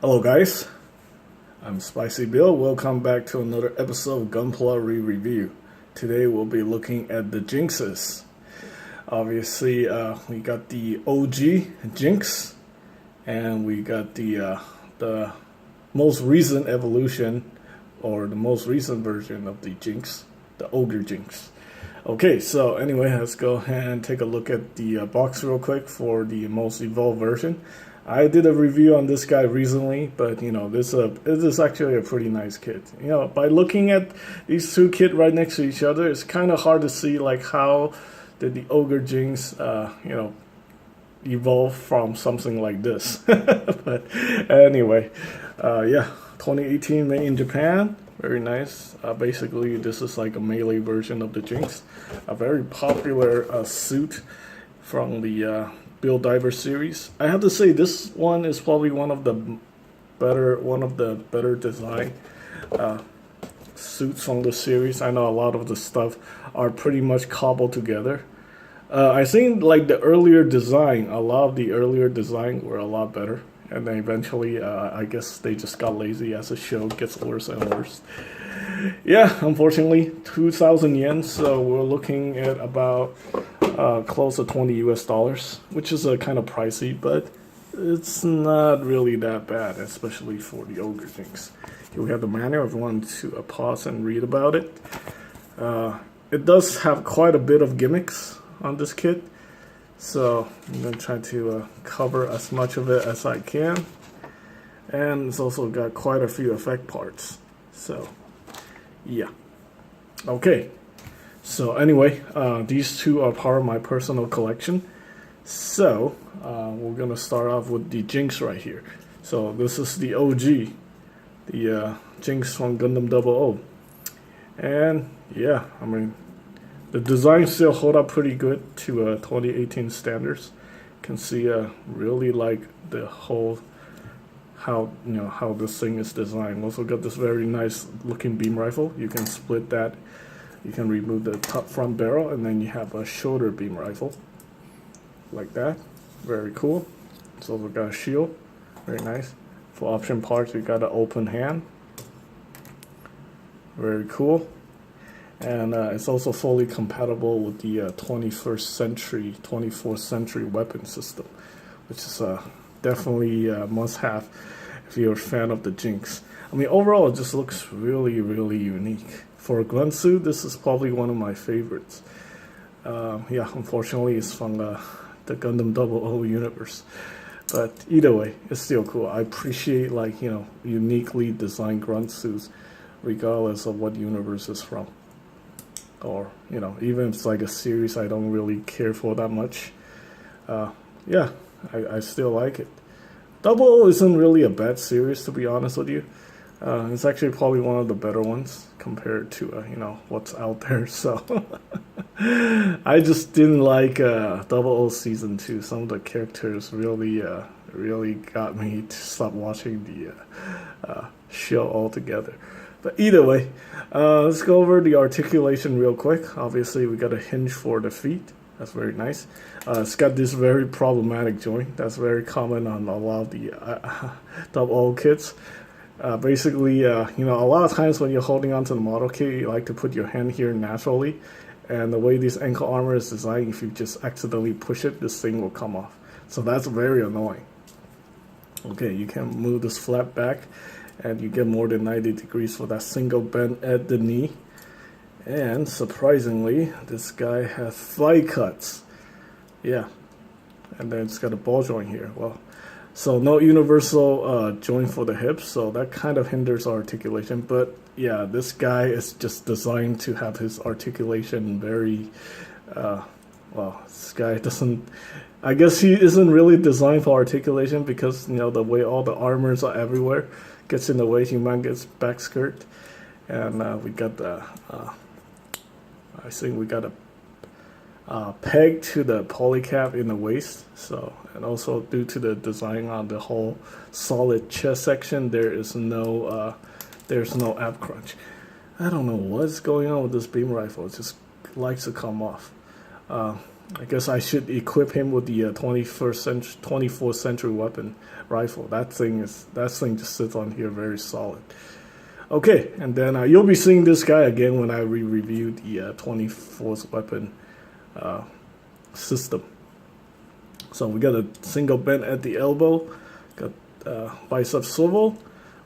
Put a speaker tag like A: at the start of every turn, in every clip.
A: Hello guys, I'm Spicy Bill. Welcome back to another episode of Gunpla Re-Review. Today we'll be looking at the Jinxes. Obviously, we got the OG Jinx, and we got the most recent evolution, or the most recent version of the Jinx, the Ogre Jinx. Okay, so anyway, let's go ahead and take a look at the box real quick for the most evolved version. I did a review on this guy recently, but this is actually a pretty nice kit. By looking at these two kits right next to each other, it's kind of hard to see like how did the Ogre Jinx evolve from something like this. But anyway, yeah, 2018 made in Japan. Very nice. Basically, this is like a melee version of the Jinx. A very popular suit from the Build Diver series. I have to say this one is probably one of the better design suits from the series. I know a lot of the stuff are pretty much cobbled together. I think like the earlier design, a lot of the earlier design were a lot better, and then eventually I guess they just got lazy as the show gets worse and worse. Yeah, unfortunately, 2,000 yen, so we're looking at about close to $20 US, which is kind of pricey, but it's not really that bad, especially for the Ogre Jinx. Here we have the manual if you want to pause and read about it. It does have quite a bit of gimmicks on this kit, so I'm going to try to cover as much of it as I can. And it's also got quite a few effect parts, so yeah. Okay, so anyway, these two are part of my personal collection. So we're gonna start off with the Jinx right here. So this is the OG, the Jinx from Gundam 00. And yeah, I mean, the design still hold up pretty good to 2018 standards. You can see really like the whole how this thing is designed. Also got this very nice looking beam rifle. You can split that. You can remove the top front barrel, and then you have a shoulder beam rifle like that. Very cool. It's also got a shield. Very nice. For option parts, we got an open hand. Very cool. And it's also fully compatible with the 24th century weapon system, which is definitely a must-have if you're a fan of the Jinx. I mean, overall, it just looks really, really unique. For a Grunt suit, this is probably one of my favorites. Yeah, unfortunately, it's from the Gundam 00 universe. But either way, it's still cool. I appreciate uniquely designed Grunt suits, regardless of what universe it's from. Or, even if it's like a series I don't really care for that much. Yeah, I still like it. 00 isn't really a bad series, to be honest with you. It's actually probably one of the better ones compared to what's out there. So I just didn't like 00 season 2. Some of the characters really got me to stop watching the show altogether. But either way, let's go over the articulation real quick. Obviously, we got a hinge for the feet. That's very nice. It's got this very problematic joint. That's very common on a lot of the 00 kits. Basically, a lot of times when you're holding onto the model kit, you like to put your hand here naturally. And the way this ankle armor is designed, if you just accidentally push it, this thing will come off. So that's very annoying. Okay, you can move this flap back, and you get more than 90 degrees for that single bend at the knee. And surprisingly, this guy has thigh cuts. Yeah. And then it's got a ball joint here. Well, so no universal joint for the hips, so that kind of hinders articulation. But yeah, this guy is just designed to have his articulation very, well, this guy doesn't, I guess he isn't really designed for articulation because, the way all the armors are everywhere gets in the way. Humongous back skirt. And we got the, I think we got a peg to the polycap in the waist. So, and also due to the design on the whole solid chest section, there's no ab crunch. I don't know what's going on with this beam rifle. It just likes to come off. I guess I should equip him with the 24th century weapon rifle. That thing just sits on here very solid. Okay, and then you'll be seeing this guy again when I review the 24th weapon system. So we got a single bend at the elbow, got bicep swivel.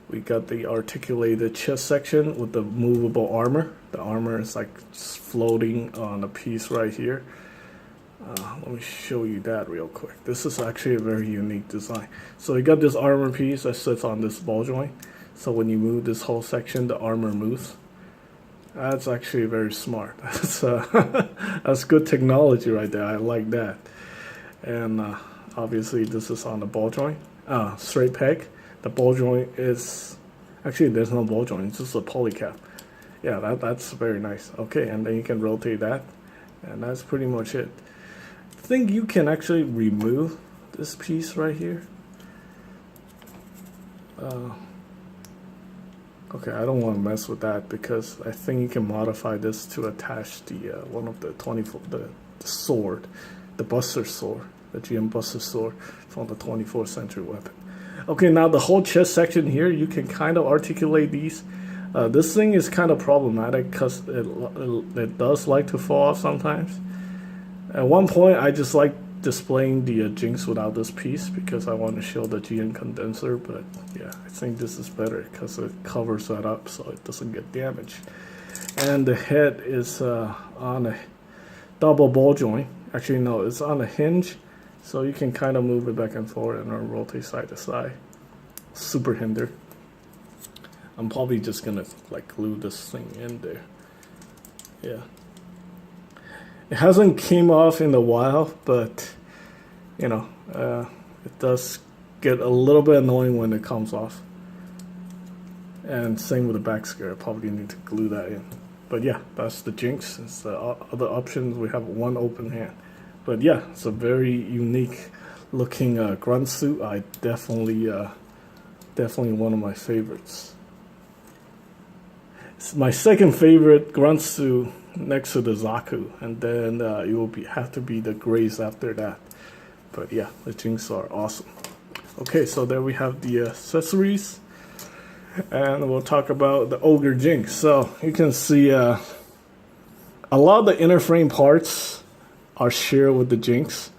A: We got the articulated chest section with the movable armor. The armor is like just floating on a piece right here. Let me show you that real quick. This is actually a very unique design. So you got this armor piece that sits on this ball joint. So when you move this whole section, the armor moves. That's actually very smart. That's good technology right there. I like that. And obviously this is on the ball joint. Straight peg. The ball joint is... Actually, there's no ball joint. It's just a polycap. Yeah, that's very nice. Okay, and then you can rotate that. And that's pretty much it. I think you can actually remove this piece right here. Okay, I don't want to mess with that because I think you can modify this to attach the one of the the sword, the Buster sword, the GM Buster sword from the 24th century weapon. Okay, now the whole chest section here, you can kind of articulate these. This thing is kind of problematic because it does like to fall off sometimes. At one point, I just like displaying the Jinx without this piece because I want to show the GN condenser, but yeah, I think this is better because it covers that up so it doesn't get damaged. And the head is on a double ball joint. Actually, no, it's on a hinge, so you can kind of move it back and forth and rotate side to side. Super hinder. I'm probably just gonna like glue this thing in there. Yeah. It hasn't came off in a while, but you know, it does get a little bit annoying when it comes off. And same with the back skirt, I probably need to glue that in. But yeah, that's the Jinx. It's the other options. We have one open hand. But yeah, it's a very unique looking grunt suit. I definitely one of my favorites. It's my second favorite grunt suit next to the Zaku, and then it will have to be the Grays after that. But yeah, the Jinx are awesome. Okay, so there we have the accessories, and we'll talk about the Ogre Jinx. So you can see a lot of the inner frame parts are shared with the Jinx,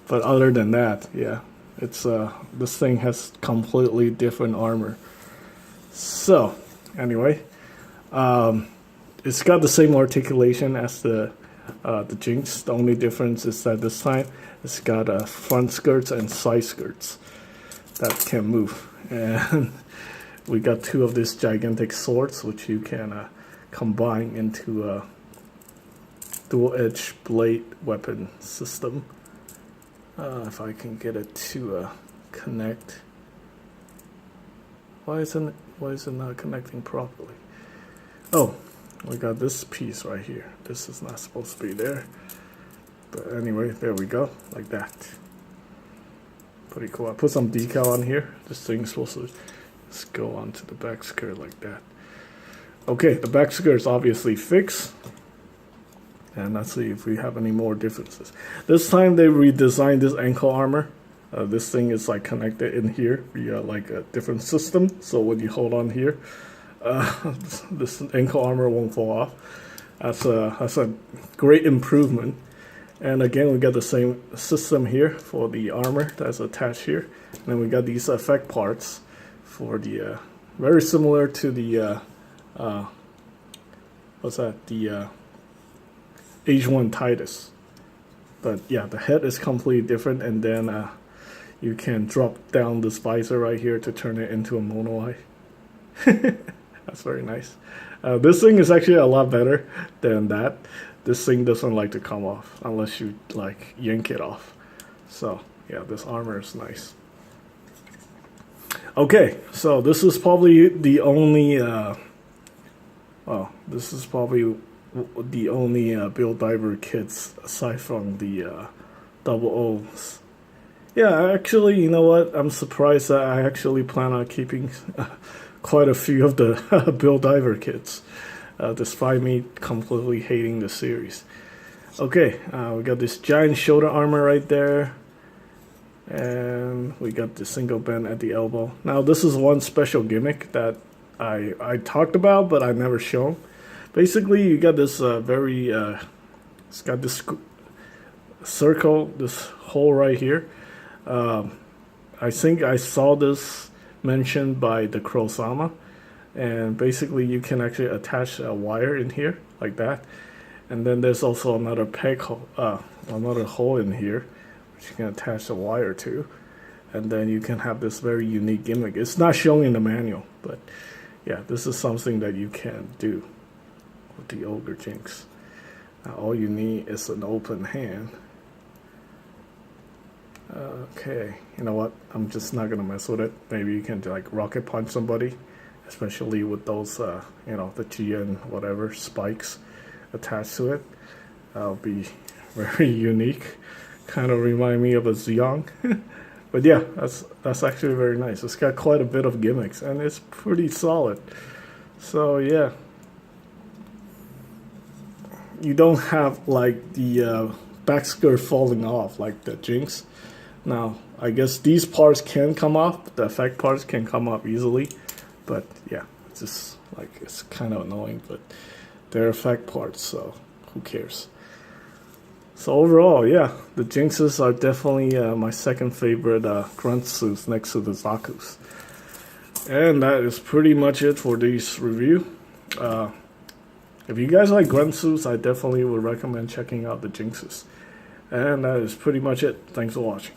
A: but other than that, yeah, it's this thing has completely different armor. So anyway, it's got the same articulation as the Jinx. The only difference is that this time it's got front skirts and side skirts that can move. And we got two of these gigantic swords, which you can combine into a dual-edged blade weapon system. If I can get it to connect. Why is it not connecting properly? Oh, we got this piece right here. This is not supposed to be there. But anyway, there we go, like that. Pretty cool. I put some decal on here. This thing's supposed to just go onto the back skirt like that. Okay, the back skirt is obviously fixed. And let's see if we have any more differences. This time they redesigned this ankle armor. This thing is like connected in here via like a different system. So when you hold on here, this ankle armor won't fall off. That's a great improvement. And again, we got the same system here for the armor that's attached here. And then we got these effect parts for the very similar to the what's that? The H1 Titus. But yeah, the head is completely different, and then you can drop down this visor right here to turn it into a mono eye. That's very nice. This thing is actually a lot better than that. This thing doesn't like to come off unless you like yank it off. So yeah, this armor is nice. Okay, so this is probably the only Build Diver kits aside from the double O's. Yeah, actually, you know what? I'm surprised that I actually plan on keeping quite a few of the Build Diver kits, despite me completely hating the series. Okay, we got this giant shoulder armor right there. And we got the single bend at the elbow. Now this is one special gimmick that I talked about, but I never shown. Basically, you got this it's got this circle, this hole right here. I think I saw this mentioned by the Kurosama, and basically you can actually attach a wire in here like that, and then there's also another peg hole, another hole in here, which you can attach the wire to, and then you can have this very unique gimmick. It's not shown in the manual, but yeah, this is something that you can do with the Ogre Jinx. Now all you need is an open hand. Okay, you know what? I'm just not gonna mess with it. Maybe you can like rocket punch somebody, especially with those, you know, the GN whatever spikes attached to it. That'll be very unique. Kind of remind me of a Zeong. But yeah, that's actually very nice. It's got quite a bit of gimmicks, and it's pretty solid. So yeah, you don't have like the back skirt falling off like the Jinx. Now, I guess these parts can come off, the effect parts can come off easily, but yeah, it's just like, it's kind of annoying, but they're effect parts, so who cares. So overall, yeah, the Jinxes are definitely my second favorite Grunt suits next to the Zaku's. And that is pretty much it for this review. If you guys like Grunt suits, I definitely would recommend checking out the Jinxes. And that is pretty much it. Thanks for watching.